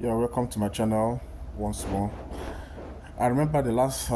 Yeah, welcome to my channel once more. I remember the last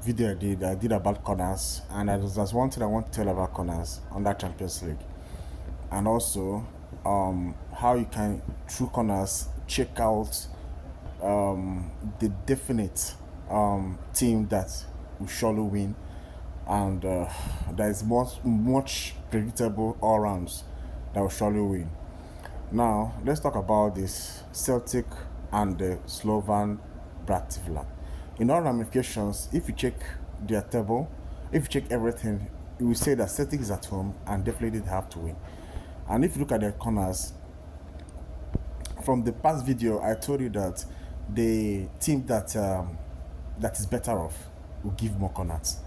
video I did about corners, and there's one thing I want to tell about corners on that Champions League, and also how you can, through corners, check out the definite team that will surely win, and there is much predictable all rounds that will surely win. Now, let's talk about this Celtic and the Slovan Bratislava. In all ramifications, if you check their table, if you check everything, you will say that Celtic is at home and definitely they have to win. And if you look at their corners, from the past video, I told you that the team that is better off will give more corners.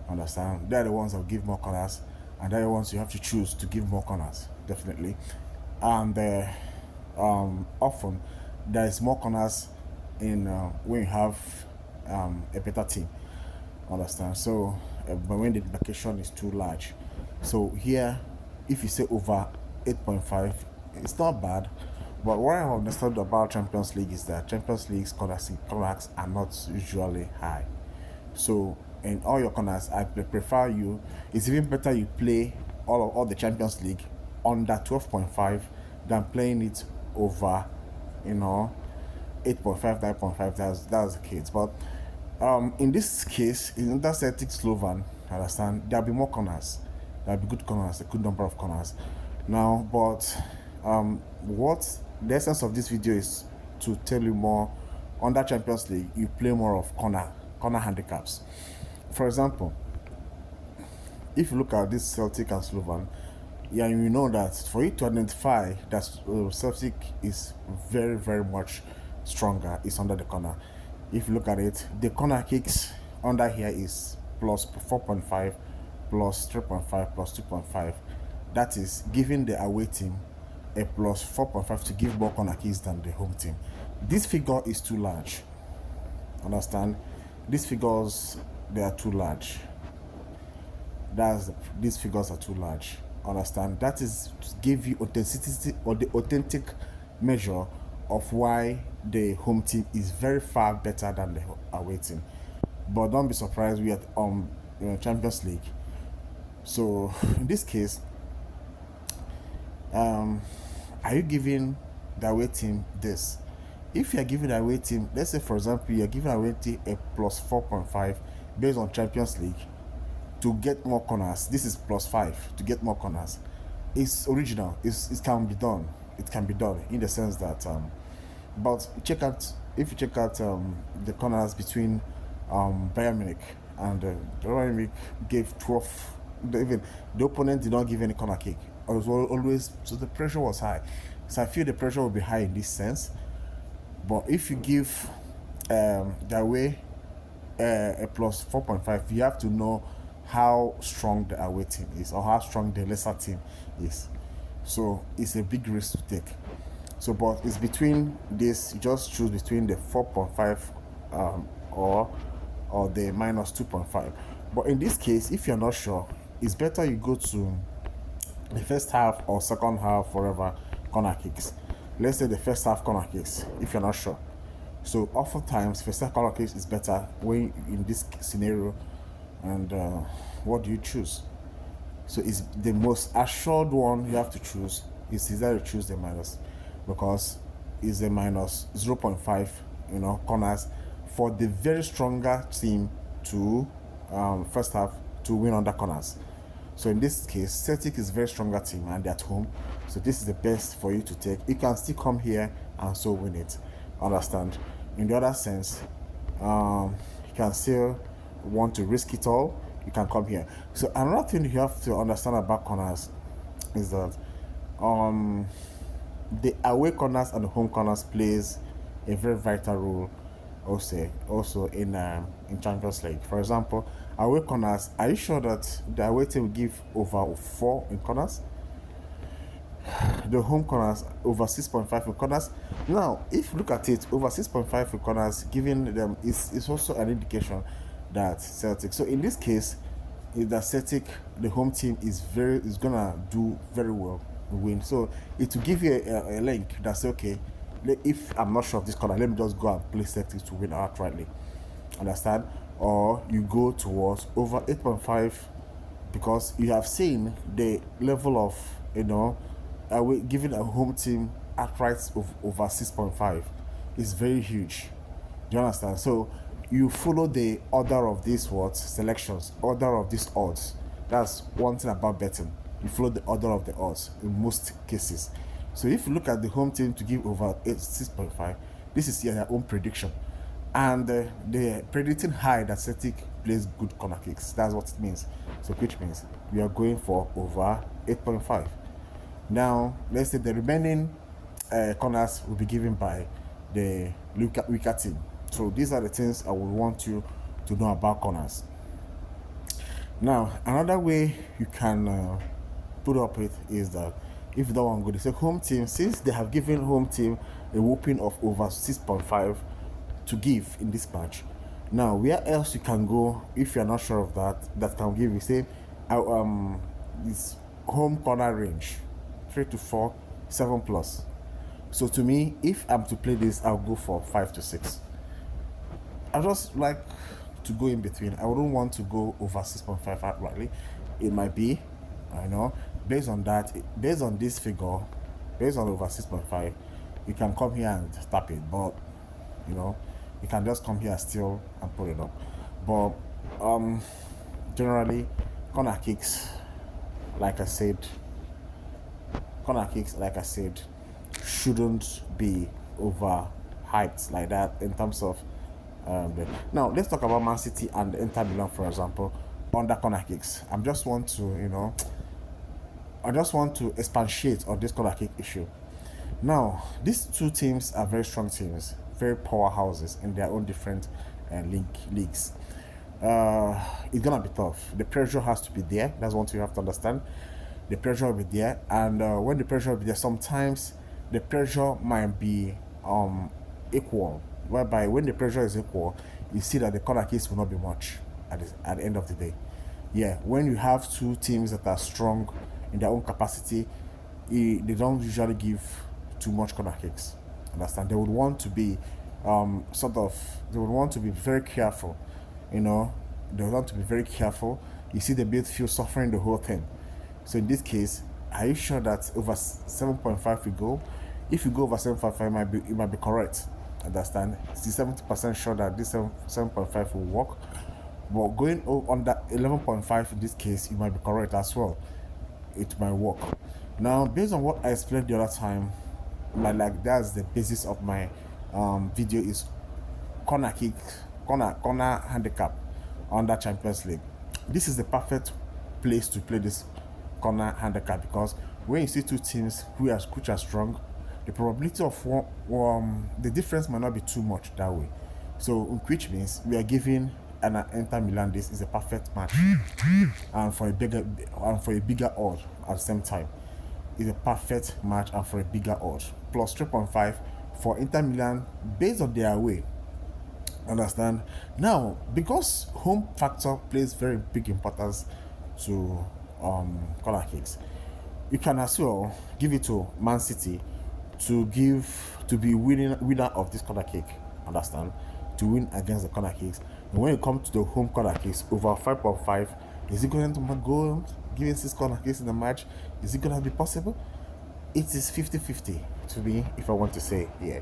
Understand? They're the ones that will give more corners, and they're the ones you have to choose to give more corners, definitely. And often there is more corners in when you have a better team. Understand? So but when the demarcation is too large, so here if you say over 8.5, it's not bad. But what I understood about Champions League is that Champions League's corners are not usually high. So in all your corners, I prefer you. It's even better you play all the Champions League under 12.5 than playing it over, 8.5, 9.5. That's the case. But in this case, in that Celtic Slovan, I understand there'll be more corners. There'll be good corners, a good number of corners. Now, but what the essence of this video is to tell you more. Under Champions League, you play more of corner handicaps. For example, if you look at this Celtic and Slovan, yeah, you know that for you to identify that Celtic is very, very much stronger, is under the corner. If you look at it, the corner kicks under here is plus 4.5, plus 3.5, plus 2.5. That is giving the away team a plus 4.5 to give more corner kicks than the home team. This figure is too large. Understand? These figures, they are too large. These figures are too large. Understand? That is to give you authenticity, or the authentic measure of why the home team is very far better than the away team. But don't be surprised, we are Champions League. So in this case, are you giving the away team this? If you are giving the away team, let's say for example, you are giving away team a plus 4.5 based on Champions League to get more corners. This is plus 5 to get more corners. It's original. It can be done. It can be done in the sense that but if you check out the corners between Bayern Munich and Bayern Munich gave 12. Even the opponent did not give any corner kick. It was always, so the pressure was high. So I feel the pressure will be high in this sense. But if you give the away a plus 4.5, you have to know how strong the away team is, or how strong the lesser team is. So it's a big risk to take. So, but it's between this. You just choose between the 4.5 or the minus 2.5. But in this case, if you're not sure, it's better you go to the first half or second half, whatever, corner kicks. Let's say the first half corner kicks, if you're not sure. So oftentimes first half corner kicks is better when in this scenario. And what do you choose? So it's the most assured one you have to choose is either to choose the minus, because it's a minus 0.5 corners for the very stronger team to first half to win under corners. So in this case, Celtic is a very stronger team and they're at home. So this is the best for you to take. You can still come here and so win it. Understand? In the other sense, you can still want to risk it all. You can come here. So another thing you have to understand about corners is that the away corners and the home corners plays a very vital role also in Champions League. For example, away corners, are you sure that the away team will give over 4 in corners? The home corners over 6.5 in corners. Now, if you look at it, over 6.5 in corners, giving them is also an indication that Celtic. So in this case, the Celtic, the home team is gonna do very well, win. So it will give you a link that's okay. if I'm not sure of this corner, let me just go and play Celtics to win outrightly. Understand? Or you go towards over 8.5, because you have seen the level of, giving a home team outright of over 6.5 is very huge. Do you understand? So you follow the order of these selections, order of these odds. That's one thing about betting. You follow the order of the odds in most cases. So if you look at the home team to give over 6.5, this is their own prediction. And they're predicting high that Celtic plays good corner kicks. That's what it means. So which means we are going for over 8.5. Now, let's say the remaining corners will be given by the weaker team. So these are the things I would want you to know about corners. Now, another way you can put up with is that if you don't want to go, they say home team, since they have given home team a whooping of over 6.5 to give in this match. Now, where else you can go if you're not sure of that can give you, say, this home corner range 3 to 4, 7 plus. So to me, if I'm to play this, I'll go for 5 to 6. I just like to go in between. I wouldn't want to go over 6.5 outrightly. It might be, I know, based on that, based on this figure, based on over 6.5, you can come here and tap it, but you can just come here still and put it up. But generally, corner kicks, like I said, shouldn't be over hyped like that in terms of now let's talk about Man City and Inter Milan, for example, under corner kicks. I just want to expatiate on this corner kick issue. Now, these two teams are very strong teams, very powerhouses in their own different leagues. It's gonna be tough. The pressure has to be there. That's one thing you have to understand. The pressure will be there, and when the pressure will be there, sometimes the pressure might be equal. Whereby when the pressure is equal, you see that the corner kicks will not be much at the end of the day. Yeah, when you have two teams that are strong in their own capacity, they don't usually give too much corner kicks. Understand? They would want to be very careful. They want to be very careful. You see the midfield suffering the whole thing. So in this case, are you sure that over 7.5 we go? If you go over 7.5, it might be correct. Understand? It's 70% sure that this 7.5 will work. But going under 11.5 in this case, it might be correct as well. It might work. Now, based on what I explained the other time, that's the basis of my video, is corner handicap under Champions League. This is the perfect place to play this corner handicap, because when you see two teams which are strong, the probability of the difference might not be too much that way. So, which means we are giving an Inter Milan this is a perfect match, and for a bigger odd at the same time. It's a perfect match and for a bigger odd. Plus 3.5 for Inter Milan based on their way. Understand? Now, because home factor plays very big importance to corner kicks, you can as well give it to Man City to be winner of this corner kick. Understand? To win against the corner kicks. And when it comes to the home corner kicks, over 5.5, is it going to go giving 6 corner kicks in the match? Is it going to be possible? It is 50-50 to me, if I want to say, yeah.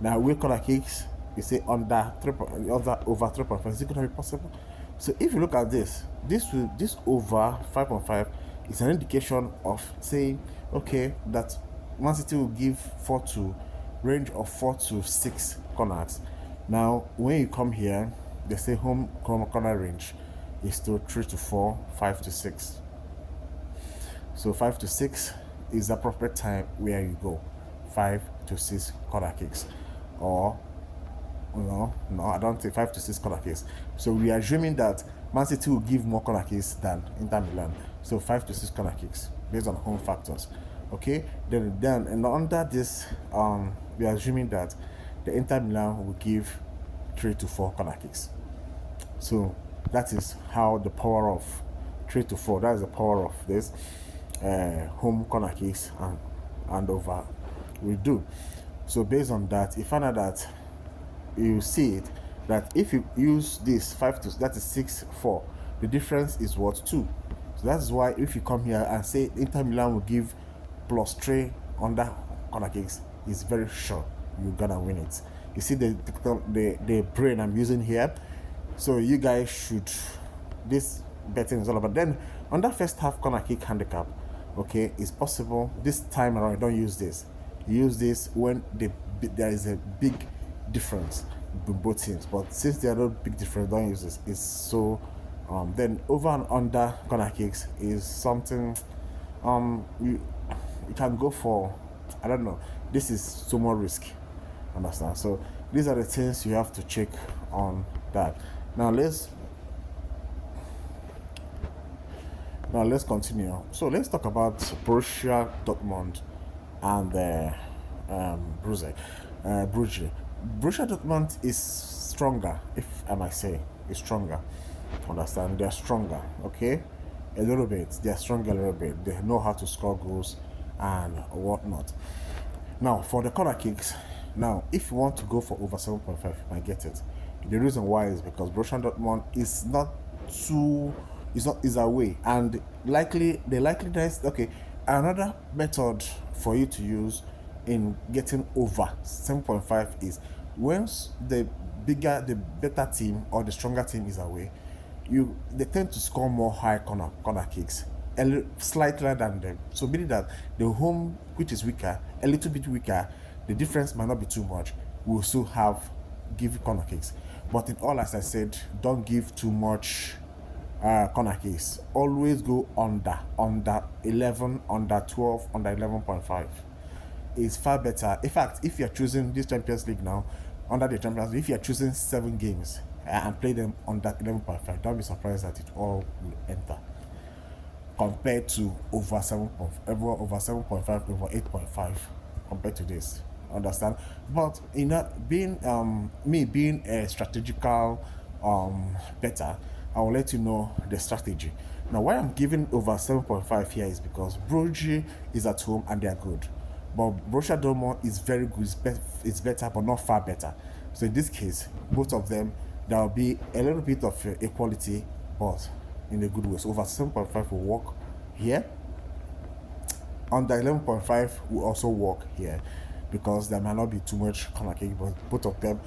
Now, with corner kicks, you say over 3.5, is it going to be possible? So if you look at this over 5.5 is an indication of saying, okay, that Man City will give range of 4 to 6 corners. Now, when you come here, they say home corner range is to 3 to 4, 5 to 6. So 5 to 6 is the appropriate time where you go 5 to 6 corner kicks, or no, I don't think 5 to 6 corner kicks. So we are assuming that Man City will give more corner kicks than Inter Milan. So 5 to 6 corner kicks based on home factors. Okay, then and under this, we are assuming that the Inter Milan will give 3 to 4 corner kicks. So that is how the power of 3 to 4. That is the power of this home corner kicks and over will do. So based on that, you find out that you see it that if you use this 5 to that is 6-4, the difference is what 2. So that's why if you come here and say Inter Milan will give +3 under corner kicks, it's very sure you're gonna win it. You see the brain I'm using here. So you guys should, this betting is all about. Then on that first half corner kick handicap, okay, it's possible this time around don't use this. You use this when there is a big difference between both teams, but since there are no big difference, don't use this. It's so then over and under corner kicks is something you can go for. I don't know, this is so more risk, understand? So these are the things you have to check on that. Now let's continue. So let's talk about Borussia Dortmund and Bruges. Borussia Dortmund is stronger, if I might say, is stronger. Understand? They're stronger, okay? A little bit. They're stronger a little bit. They know how to score goals and whatnot. Now, for the corner kicks, now, if you want to go for over 7.5, you might get it. The reason why is because Borussia Dortmund is not too, is away, and the likeliness. Okay, another method for you to use in getting over 7.5 is once the better team or the stronger team is away, they tend to score more high corner kicks, slightly than them. So meaning that the home, which is weaker, a little bit weaker, the difference might not be too much, will still give corner kicks. But in all, as I said, don't give too much corner kicks. Always go under 11, under 12, under 11.5. Is far better. In fact, if you're choosing this Champions League now, under the Champions League, if you're choosing 7 games and play them under 11.5, don't be surprised that it all will enter. Compared to over 7.5, over 8.5, compared to this. Understand? But in that being me being a strategical better, I will let you know the strategy. Now, why I'm giving over 7.5 here is because Bruges is at home and they are good, but Borussia Dortmund is very good. It's better, but not far better. So in this case, both of them, there will be a little bit of equality, but in a good way. So over 7.5 will work here. Under 11.5 will also work here, because there might not be too much corner kick, but both of them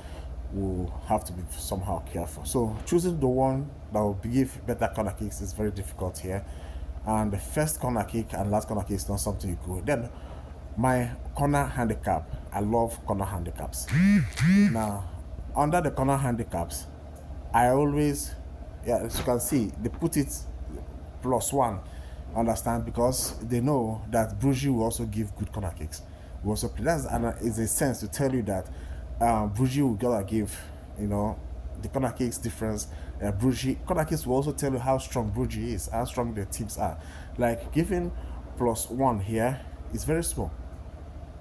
will have to be somehow careful. So choosing the one that will give better corner kicks is very difficult here. And the first corner kick and last corner kick is not something you go. Then my corner handicap, I love corner handicaps. Now, under the corner handicaps, I always, as you can see, they put it +1. Understand? Because they know that Bruges will also give good corner kicks. We also play. That's is a sense to tell you that Bruges will gotta give, the corner kicks difference. Bruges corner kicks will also tell you how strong Bruges is, how strong their teams are. Like giving +1 here is very small,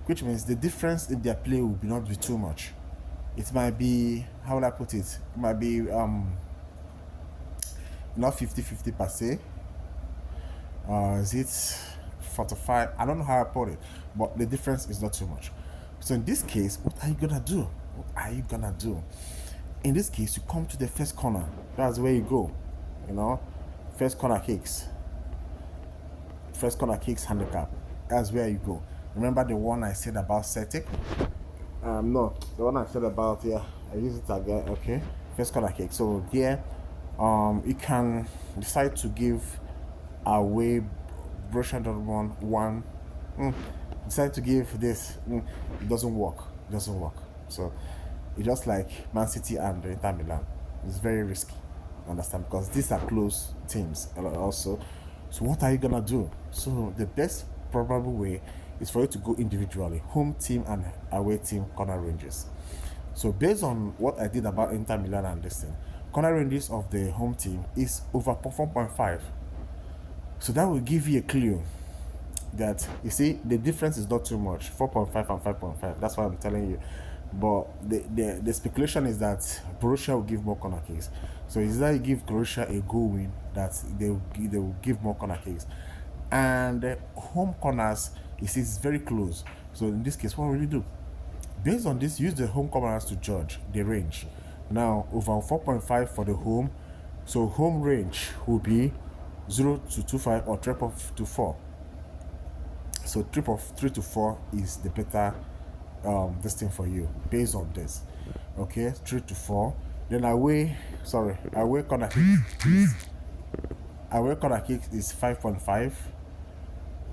which means the difference in their play will not be too much. It might be, how would I put it? It might be not 50-50 per se. Is it 45? I don't know how I put it, but the difference is not too much. So in this case, what are you gonna do? In this case, you come to the first corner. That's where you go. First corner kicks handicap. That's where you go. Remember the one I said about Celtic? No, the one I said about, I use it again. Okay, first corner kick. So here, you can decide to give away Borussia Dortmund 1. Decide to give this. It doesn't work. So it's just like Man City and Inter Milan. It's very risky. Understand? Because these are close teams also. So what are you gonna do? So the best probable way is for you to go individually, home team and away team corner ranges. So based on what I did about Inter Milan and this thing, corner ranges of the home team is over 4.5. So that will give you a clue that, you see, the difference is not too much, 4.5 and 5.5. That's why I'm telling you. But the speculation is that Borussia will give more corner kicks. So is that you give Borussia a goal win, that they will give more corner kicks. And home corners, it's very close. So in this case, what will you do? based on this, use the home corners to judge the range. Now over 4.5 for the home, so home range will be 0 to 2.5 or 3 to 4. So 3 to 4 is the better this thing for you based on this. Okay, 3 to 4. Then away corner kick is 5.5.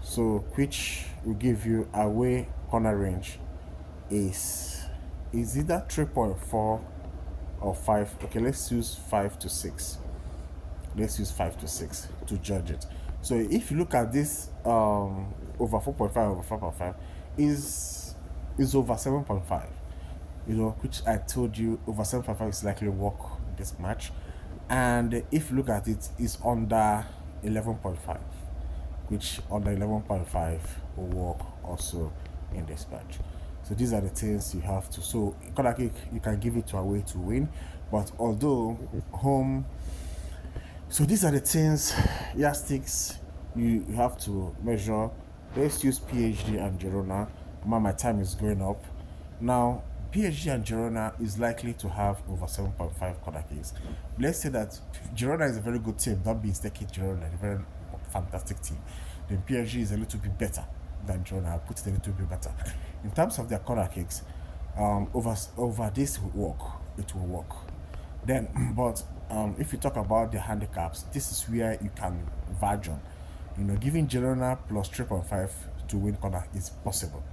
So which will give you away corner range is either 3.4 or 5. Okay, let's use 5 to 6. Let's use 5 to 6 to judge it. So if you look at this over 4.5 over 5.5 is over 7.5, you know, which I told you over 7.5 is likely work this match. And if you look at it, is under 11.5, which under 11.5 will work also in this match. So these are the things you have to. So corner kick, you can give it to away to win, but although home. So these are the things, yardsticks you have to measure. Let's use PSG and Girona. My time is going up. Now PSG and Girona is likely to have over 7.5 corner kicks. Let's say that Girona is a very good team. Don't be mistaken, Girona, a very fantastic team. Then PSG is a little bit better than Girona. I'll put it a little bit better. In terms of their corner kicks, over this will work. It will work. Then, but if you talk about the handicaps, this is where you can verge on. You know, giving Girona plus 3.5 to win corner is possible.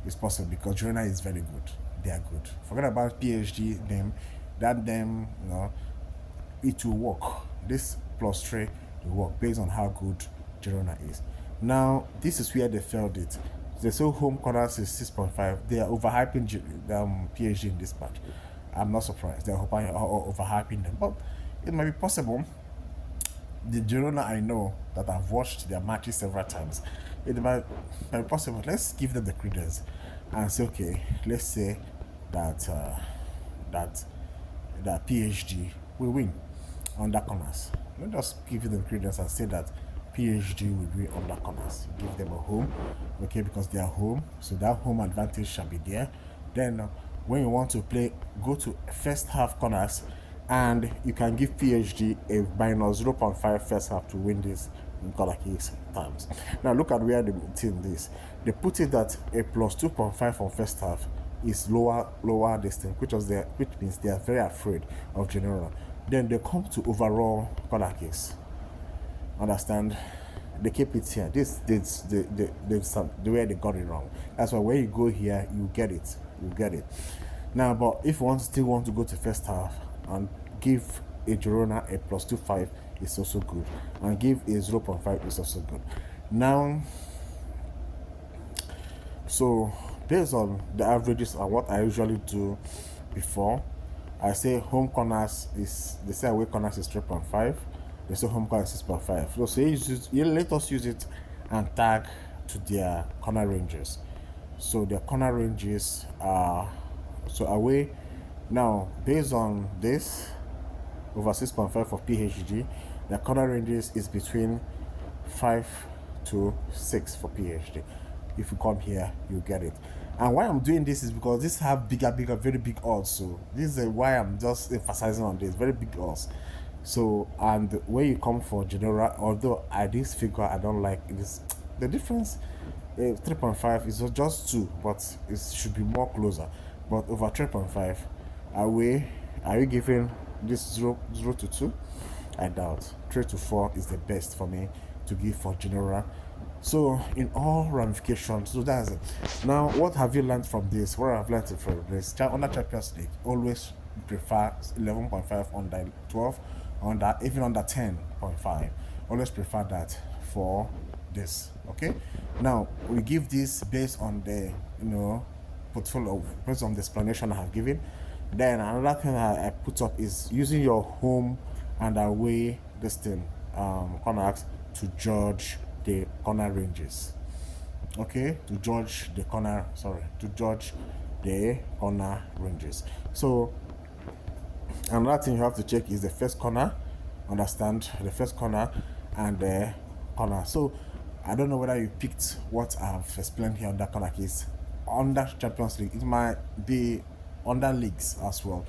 It's possible because Girona is very good. They are good. Forget about PSG, them, you know, it will work. This plus 3 will work based on how good Girona is. Now, this is where they failed it. They say home corners is 6.5. They are overhyping PSG in this match. I'm not surprised. They're overhyping them, but it might be possible. The Girona I know that I've watched their matches several times, it might be possible. Let's give them the credence and say, okay, let's say that that PSG will win on the corners. Not just give them credence and say that PSG will win on the corners. Give them a home, okay, because they are home, so that home advantage shall be there. Then when you want to play, go to first half corners, and you can give PSG a minus 0.5 first half to win this in corner kicks times. Now look at where they team this. They put it that a plus 2.5 for first half is lower distance, which means they are very afraid of Girona. Then they come to overall corner kicks. Understand? They keep it here. This the way they got it wrong. That's why when you go here, you get it. Now, but if you still want to go to first half and give a Girona a plus 2.5 is also good, and give a 0.5 is also good. Now, so based on the averages and what I usually do before, I say home corners is, they say away corners is 3.5, they say home corners is 6.5. So let us use it and tag to their corner ranges. So their corner ranges are, so away, now based on this, over 6.5 for PSG, the corner ranges is between 5 to 6 for PSG. If you come here, you get it. And why I'm doing this is because this have very big odds. So this is why I'm just emphasizing on this, very big odds. So, and when you come for Genoa, although this figure I don't like, it is the difference. 3.5 is just 2, but it should be more closer. But over 3.5, are you giving this 0 to 2? I doubt. 3 to 4 is the best for me to give for Genoa. So in all ramifications, so that's it. Now, what have you learned from this? What I've learned from this, on the Champions League, always prefer 11.5 under 12, even under 10.5. Always prefer that for this. Okay. Now we give this based on the portfolio, based on the explanation I have given. Then another thing I put up is using your home and away corners to judge the corner ranges. Okay, to judge the corner ranges. So another thing you have to check is the first corner. Understand the first corner and the corner. So I don't know whether you picked what I've explained here on that corner case under Champions League. It might be under leagues as well.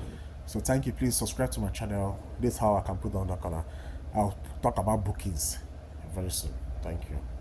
So thank you. Please subscribe to my channel. This is how I can put on the corner. I'll talk about bookings very soon. Thank you.